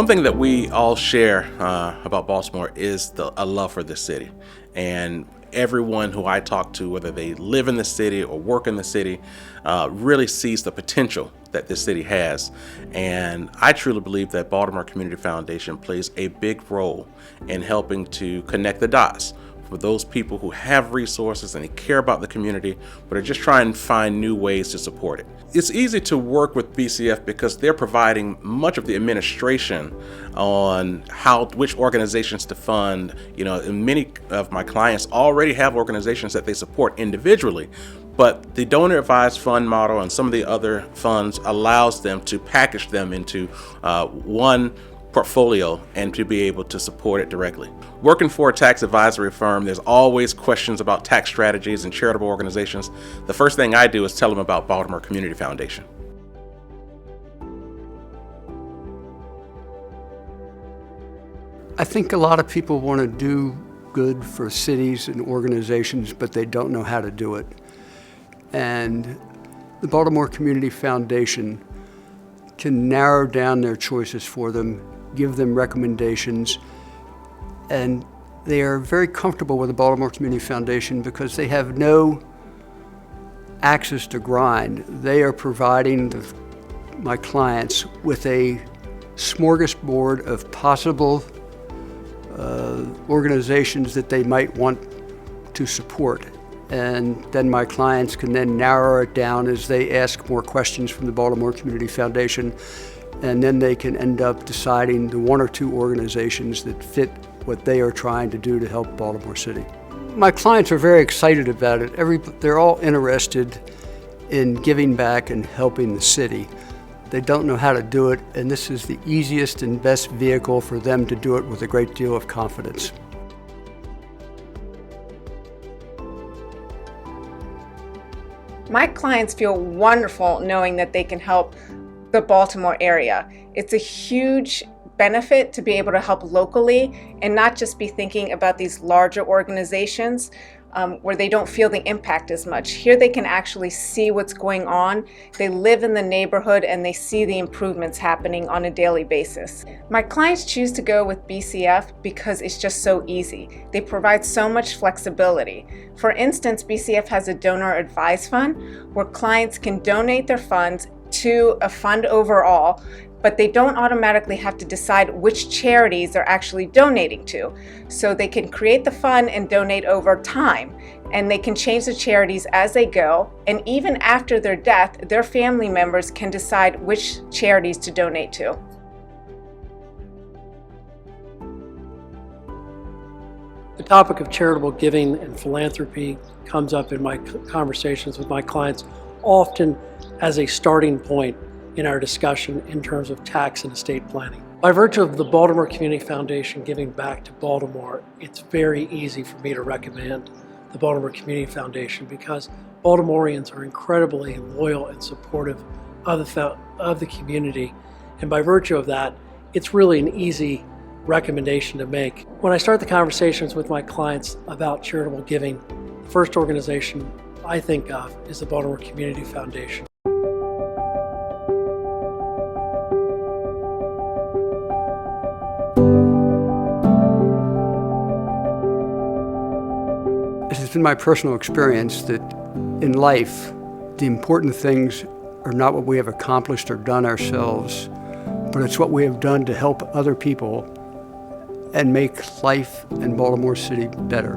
One thing that we all share about Baltimore is a love for this city. And everyone who I talk to, whether they live in the city or work in the city, really sees the potential that this city has. And I truly believe that Baltimore Community Foundation plays a big role in helping to connect the dots for those people who have resources and they care about the community, but are just trying to find new ways to support it. It's easy to work with BCF because they're providing much of the administration on which organizations to fund. And many of my clients already have organizations that they support individually, but the donor advised fund model and some of the other funds allows them to package them into one portfolio and to be able to support it directly. Working for a tax advisory firm, there's always questions about tax strategies and charitable organizations. The first thing I do is tell them about Baltimore Community Foundation. I think a lot of people want to do good for cities and organizations, but they don't know how to do it. And the Baltimore Community Foundation can narrow down their choices for them, give them recommendations, and they are very comfortable with the Baltimore Community Foundation because they have no axes to grind. They are providing my clients with a smorgasbord of possible organizations that they might want to support. And then my clients can then narrow it down as they ask more questions from the Baltimore Community Foundation, and then they can end up deciding the one or two organizations that fit what they are trying to do to help Baltimore City. My clients are very excited about it. They're all interested in giving back and helping the city. They don't know how to do it, and this is the easiest and best vehicle for them to do it with a great deal of confidence. My clients feel wonderful knowing that they can help the Baltimore area. It's a huge benefit to be able to help locally and not just be thinking about these larger organizations where they don't feel the impact as much. Here they can actually see what's going on. They live in the neighborhood and they see the improvements happening on a daily basis. My clients choose to go with BCF because it's just so easy. They provide so much flexibility. For instance, BCF has a donor advised fund where clients can donate their funds to a fund overall, but they don't automatically have to decide which charities they're actually donating to. So they can create the fund and donate over time, and they can change the charities as they go, and even after their death, their family members can decide which charities to donate to. The topic of charitable giving and philanthropy comes up in my conversations with my clients often as a starting point in our discussion in terms of tax and estate planning. By virtue of the Baltimore Community Foundation giving back to Baltimore, it's very easy for me to recommend the Baltimore Community Foundation because Baltimoreans are incredibly loyal and supportive of the community. And by virtue of that, it's really an easy recommendation to make. When I start the conversations with my clients about charitable giving, the first organization I think of is the Baltimore Community Foundation. It has been my personal experience that in life, the important things are not what we have accomplished or done ourselves, but it's what we have done to help other people and make life in Baltimore City better.